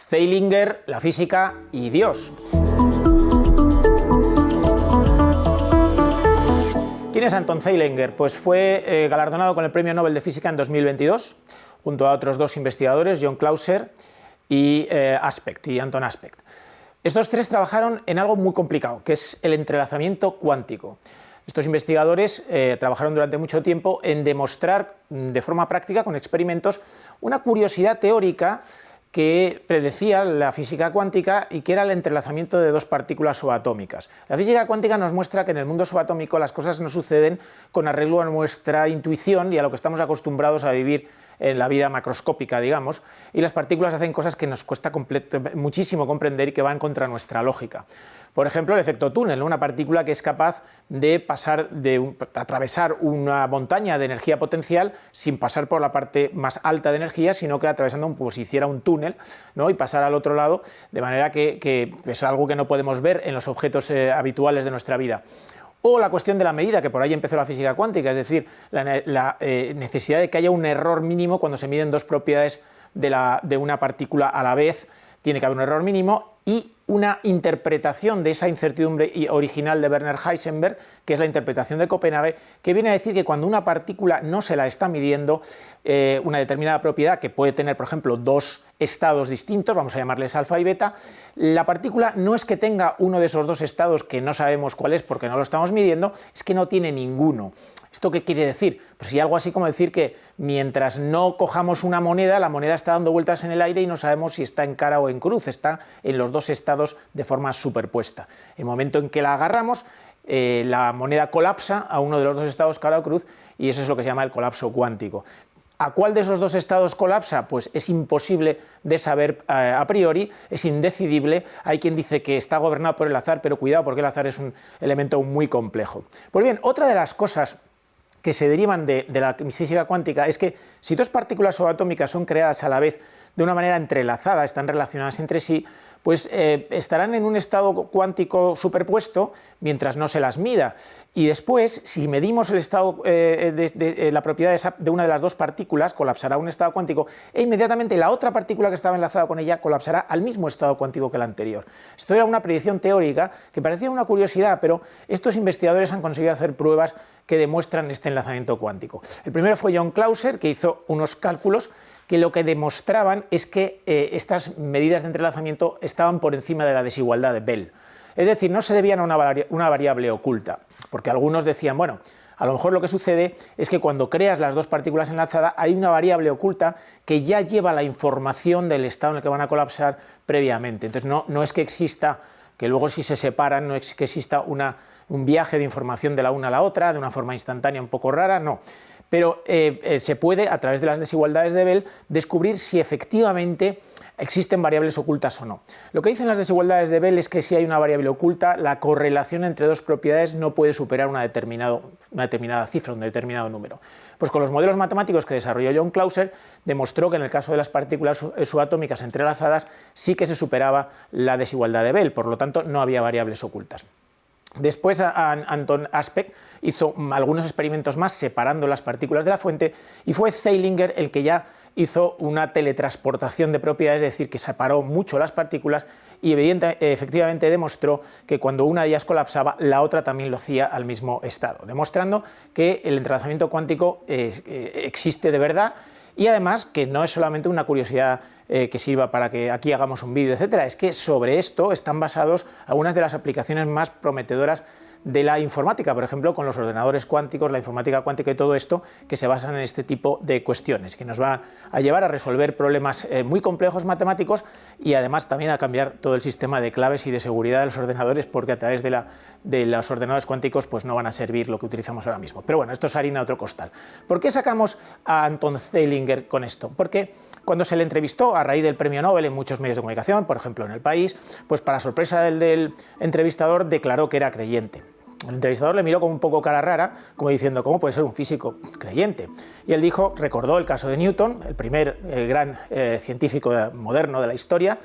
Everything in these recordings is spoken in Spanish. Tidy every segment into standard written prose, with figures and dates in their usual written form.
Zeilinger, la física y Dios. ¿Quién es Anton Zeilinger? Pues fue galardonado con el Premio Nobel de Física en 2022, junto a otros dos investigadores, John Clauser y Anton Aspect. Estos tres trabajaron en algo muy complicado, que es el entrelazamiento cuántico. Estos investigadores trabajaron durante mucho tiempo en demostrar de forma práctica, con experimentos, una curiosidad teórica que predecía la física cuántica y que era el entrelazamiento de dos partículas subatómicas. La física cuántica nos muestra que en el mundo subatómico las cosas no suceden con arreglo a nuestra intuición y a lo que estamos acostumbrados a vivir en la vida macroscópica, digamos, y las partículas hacen cosas que nos cuesta muchísimo comprender y que van contra nuestra lógica. Por ejemplo, el efecto túnel, una partícula que es capaz de atravesar una montaña de energía potencial sin pasar por la parte más alta de energía, sino que atravesando como si hiciera un túnel, ¿no? Y pasar al otro lado, de manera que es algo que no podemos ver en los objetos habituales de nuestra vida. O la cuestión de la medida, que por ahí empezó la física cuántica, es decir, la necesidad de que haya un error mínimo cuando se miden dos propiedades de una partícula a la vez, tiene que haber un error mínimo, y una interpretación de esa incertidumbre original de Werner Heisenberg, que es la interpretación de Copenhague, que viene a decir que cuando una partícula no se la está midiendo, una determinada propiedad, que puede tener, por ejemplo, dos estados distintos, vamos a llamarles alfa y beta, la partícula no es que tenga uno de esos dos estados que no sabemos cuál es porque no lo estamos midiendo, es que no tiene ninguno. ¿Esto qué quiere decir? Pues sí, algo así como decir que mientras no cojamos una moneda, la moneda está dando vueltas en el aire y no sabemos si está en cara o en cruz, está en los dos estados de forma superpuesta. En el momento en que la agarramos, la moneda colapsa a uno de los dos estados cara o cruz, y eso es lo que se llama el colapso cuántico. ¿A cuál de esos dos estados colapsa? Pues es imposible de saber a priori, es indecidible. Hay quien dice que está gobernado por el azar, pero cuidado porque el azar es un elemento muy complejo. Pues bien, otra de las cosas que se derivan de la física cuántica es que si dos partículas subatómicas son creadas a la vez de una manera entrelazada, están relacionadas entre sí, pues estarán en un estado cuántico superpuesto mientras no se las mida. Y después, si medimos el estado la propiedad de una de las dos partículas, colapsará un estado cuántico e inmediatamente la otra partícula que estaba enlazada con ella colapsará al mismo estado cuántico que la anterior. Esto era una predicción teórica que parecía una curiosidad, pero estos investigadores han conseguido hacer pruebas que demuestran este enlazamiento cuántico. El primero fue John Clauser, que hizo unos cálculos que lo que demostraban es que estas medidas de entrelazamiento estaban por encima de la desigualdad de Bell. Es decir, no se debían a una variable oculta, porque algunos decían, bueno, a lo mejor lo que sucede es que cuando creas las dos partículas enlazadas hay una variable oculta que ya lleva la información del estado en el que van a colapsar previamente. Entonces no es que exista, que luego si se separan, no es que exista un viaje de información de la una a la otra, de una forma instantánea un poco rara, no. Pero se puede, a través de las desigualdades de Bell, descubrir si efectivamente existen variables ocultas o no. Lo que dicen las desigualdades de Bell es que si hay una variable oculta, la correlación entre dos propiedades no puede superar una determinada cifra, un determinado número. Pues con los modelos matemáticos que desarrolló John Clauser, demostró que en el caso de las partículas subatómicas entrelazadas sí que se superaba la desigualdad de Bell, por lo tanto no había variables ocultas. Después Anton Aspect hizo algunos experimentos más separando las partículas de la fuente y fue Zeilinger el que ya hizo una teletransportación de propiedades, es decir, que separó mucho las partículas y efectivamente demostró que cuando una de ellas colapsaba, la otra también lo hacía al mismo estado, demostrando que el entrelazamiento cuántico existe de verdad. Y además que no es solamente una curiosidad que sirva para que aquí hagamos un vídeo, etcétera, es que sobre esto están basados algunas de las aplicaciones más prometedoras de la informática, por ejemplo, con los ordenadores cuánticos, la informática cuántica y todo esto, que se basan en este tipo de cuestiones, que nos va a llevar a resolver problemas muy complejos matemáticos y además también a cambiar todo el sistema de claves y de seguridad de los ordenadores, porque a través de los ordenadores cuánticos pues no van a servir lo que utilizamos ahora mismo. Pero bueno, esto es harina de otro costal. ¿Por qué sacamos a Anton Zeilinger con esto? Porque cuando se le entrevistó a raíz del premio Nobel en muchos medios de comunicación, por ejemplo en El País, pues para sorpresa del entrevistador declaró que era creyente. El entrevistador le miró con un poco cara rara, como diciendo, ¿cómo puede ser un físico creyente? Y él recordó el caso de Newton, el primer gran científico moderno de la historia,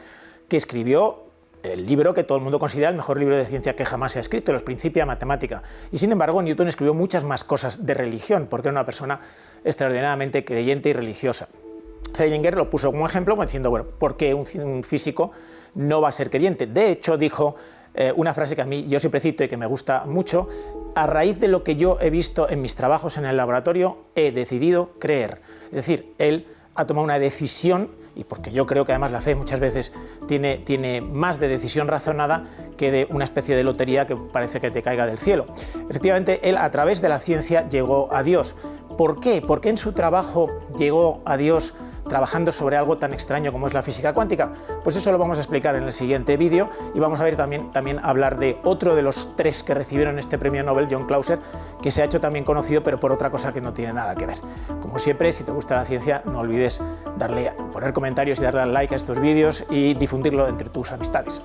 que escribió el libro que todo el mundo considera el mejor libro de ciencia que jamás se ha escrito, Los Principia Mathematica. Y sin embargo, Newton escribió muchas más cosas de religión, porque era una persona extraordinariamente creyente y religiosa. Zeilinger lo puso como ejemplo, como diciendo, bueno, ¿por qué un físico no va a ser creyente? De hecho, dijo una frase que a mí yo siempre cito y que me gusta mucho: a raíz de lo que yo he visto en mis trabajos en el laboratorio, he decidido creer. Es decir, él ha tomado una decisión, y porque yo creo que además la fe muchas veces tiene más de decisión razonada que de una especie de lotería que parece que te caiga del cielo. Efectivamente, él a través de la ciencia llegó a Dios. ¿Por qué? ¿Por qué en su trabajo llegó a Dios trabajando sobre algo tan extraño como es la física cuántica? Pues eso lo vamos a explicar en el siguiente vídeo, y vamos a ver también hablar de otro de los 3 que recibieron este premio Nobel, John Clauser, que se ha hecho también conocido, pero por otra cosa que no tiene nada que ver. Como siempre, si te gusta la ciencia, no olvides poner comentarios y darle al like a estos vídeos y difundirlo entre tus amistades.